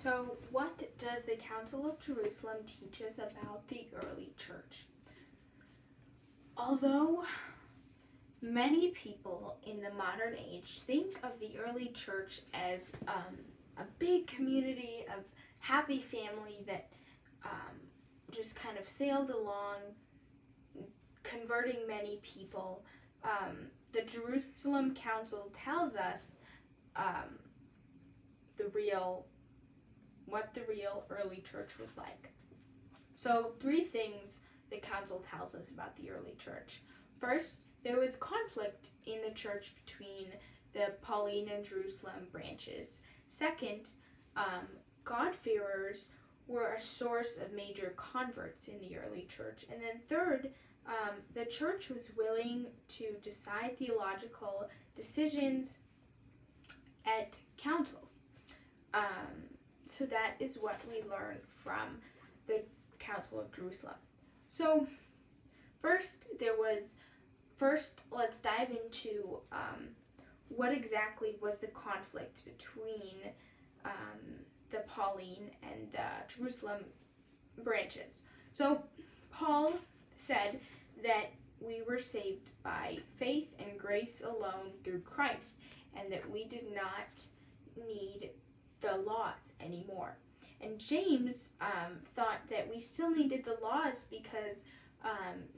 So, what does the Council of Jerusalem teach us about the early church? Although many people in the modern age think of the early church as a big community of happy family that just kind of sailed along, converting many people, the Jerusalem Council tells us what the real early church was like. So 3 things the council tells us about the early church. First, there was conflict in the church between the Pauline and Jerusalem branches. Second, God-fearers were a source of major converts in the early church. And then third, the church was willing to decide theological decisions at councils. So that is what we learn from the Council of Jerusalem. So first, let's dive into what exactly was the conflict between the Pauline and the Jerusalem branches. So Paul said that we were saved by faith and grace alone through Christ, and that we did not need the laws anymore. And James thought that we still needed the laws because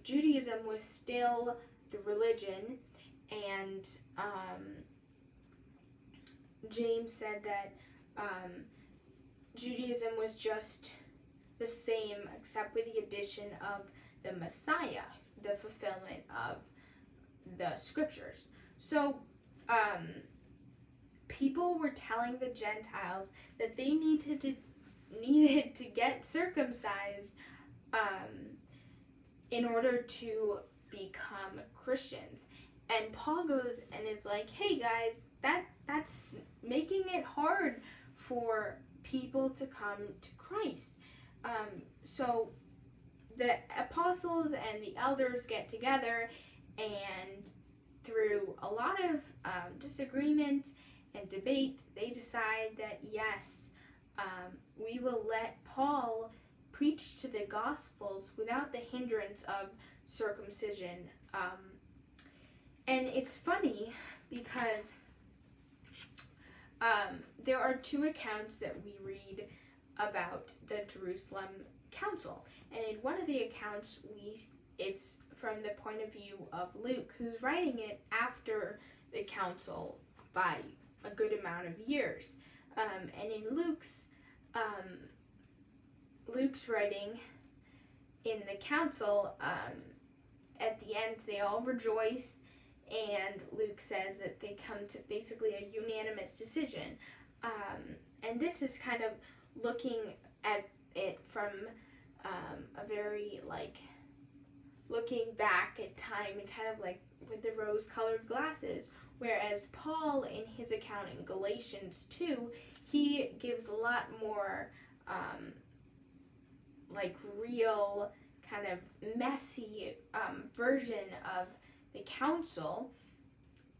Judaism was still the religion, and James said that Judaism was just the same except with the addition of the Messiah, the fulfillment of the scriptures. So people were telling the Gentiles that they needed to get circumcised in order to become Christians. And Paul goes and is like, hey guys, that's making it hard for people to come to Christ. So the apostles and the elders get together, and through a lot of disagreement and debate, they decide that yes, we will let Paul preach to the Gospels without the hindrance of circumcision. And it's funny because there are 2 accounts that we read about the Jerusalem Council. And in one of the accounts, it's from the point of view of Luke, who's writing it after the council by a good amount of years. And in Luke's writing in the council, at the end they all rejoice, and Luke says that they come to basically a unanimous decision. And this is kind of looking at it from a very, looking back at time and kind of like with the rose-colored glasses, whereas Paul, in his account in Galatians 2, he gives a lot more, real, kind of messy version of the council,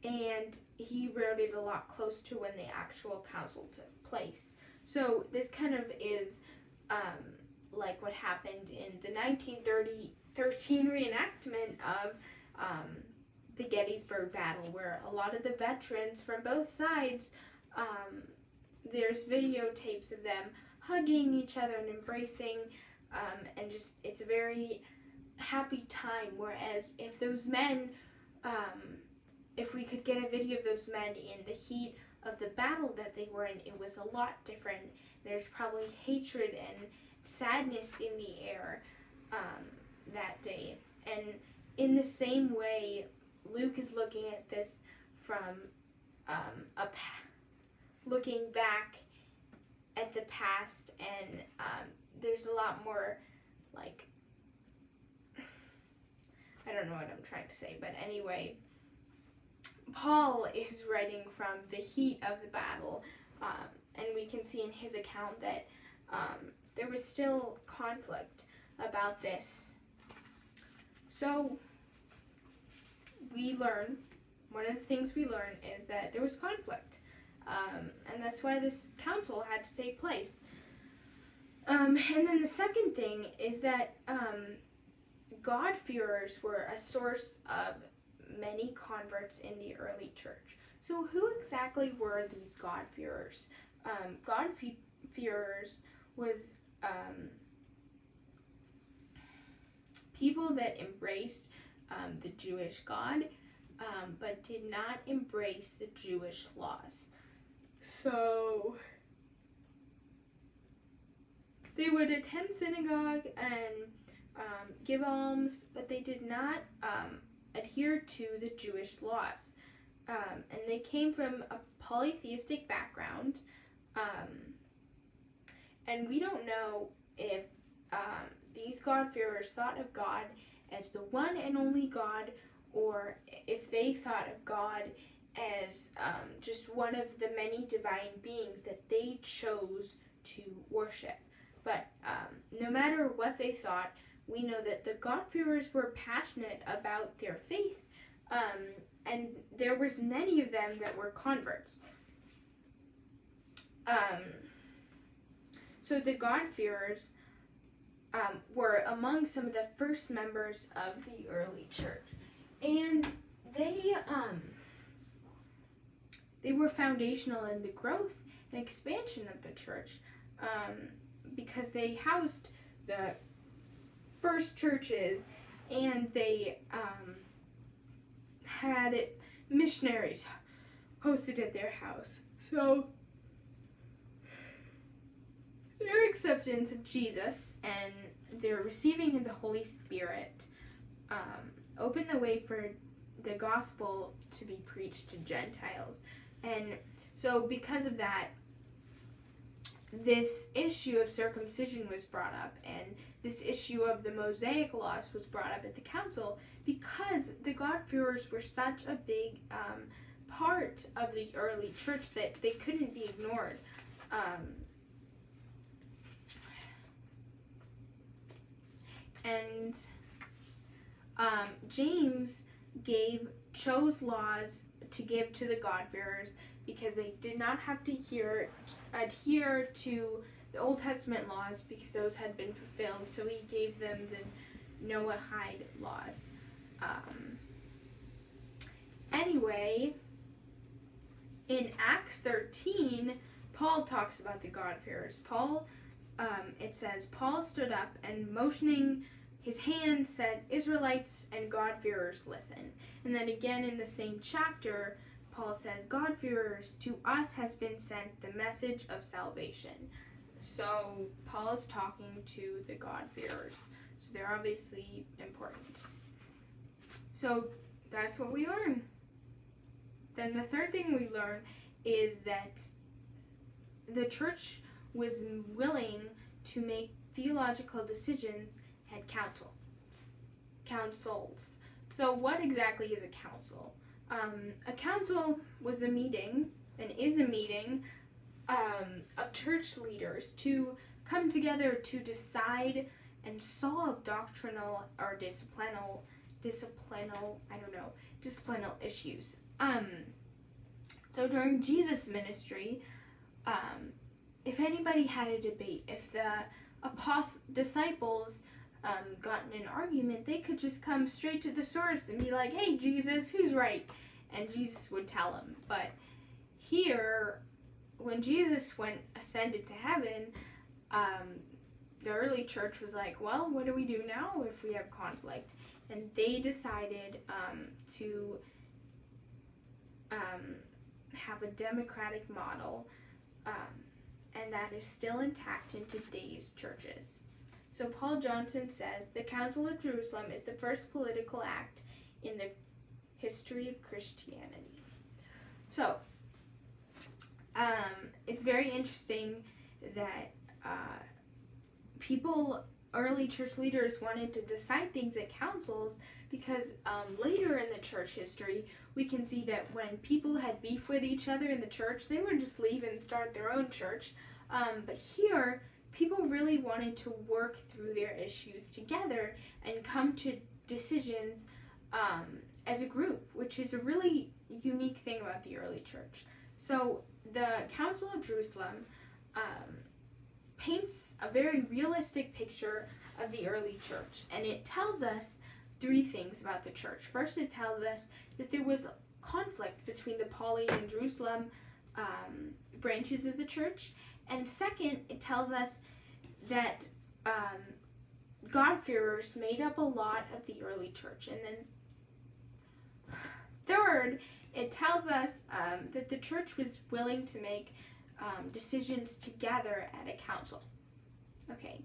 and he wrote it a lot close to when the actual council took place. So this kind of is like what happened in the 1913 reenactment of the Gettysburg Battle, where a lot of the veterans from both sides, there's videotapes of them hugging each other and embracing, and just, it's a very happy time. Whereas if those men, if we could get a video of those men in the heat of the battle that they were in, it was a lot different. There's probably hatred and sadness in the air that day. And in the same way, Luke is looking at this from looking back at the past, and there's a lot more, I don't know what I'm trying to say, but anyway, Paul is writing from the heat of the battle, and we can see in his account that there was still conflict about this. So one of the things we learn is that there was conflict, and that's why this council had to take place. And then the second thing is that God-fearers were a source of many converts in the early church. So who exactly were these God-fearers? God-fearers was people that embraced the Jewish God, but did not embrace the Jewish laws. So they would attend synagogue and give alms, but they did not adhere to the Jewish laws. And they came from a polytheistic background. And we don't know if these God-fearers thought of God as the one and only God, or if they thought of God as just one of the many divine beings that they chose to worship. But no matter what they thought, we know that the God-fearers were passionate about their faith, and there was many of them that were converts. So the God-fearers were among some of the first members of the early church, and they were foundational in the growth and expansion of the church, because they housed the first churches, and they had missionaries hosted at their house. So their acceptance of Jesus and their receiving of the Holy Spirit opened the way for the gospel to be preached to Gentiles. And so because of that, this issue of circumcision was brought up, and this issue of the Mosaic laws was brought up at the council, because the God-fearers were such a big part of the early church that they couldn't be ignored. And James chose laws to give to the God-fearers because they did not have to adhere to the Old Testament laws, because those had been fulfilled. So he gave them the Noahide laws. Anyway, in Acts 13, Paul talks about the God-fearers. It says, Paul stood up and motioning his hand said, Israelites and God-fearers, listen. And then again in the same chapter, Paul says, God-fearers, to us has been sent the message of salvation. So Paul is talking to the God-fearers. So they're obviously important. So that's what we learn. Then the third thing we learn is that the church was willing to make theological decisions at councils. So what exactly is a council? A council was a meeting, and is a meeting, of church leaders to come together to decide and solve doctrinal or disciplinal issues. So during Jesus' ministry, if anybody had a debate, if the disciples got in an argument, they could just come straight to the source and be like, hey, Jesus, who's right? And Jesus would tell them. But here, when Jesus ascended to heaven, the early church was like, well, what do we do now if we have conflict? And they decided to have a democratic model, and that is still intact in today's churches. So Paul Johnson says, the Council of Jerusalem is the first political act in the history of Christianity. So, it's very interesting that early church leaders wanted to decide things at councils, because later in the church history, we can see that when people had beef with each other in the church, they would just leave and start their own church. But here, people really wanted to work through their issues together and come to decisions as a group, which is a really unique thing about the early church. So the Council of Jerusalem paints a very realistic picture of the early church, and it tells us 3 things about the church. First, it tells us that there was conflict between the Pauline and Jerusalem branches of the church, and second, it tells us that God-fearers made up a lot of the early church. And then third, it tells us that the church was willing to make decisions together at a council. Okay,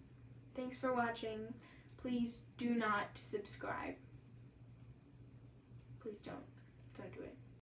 thanks for watching. Please do not subscribe. Please don't do it.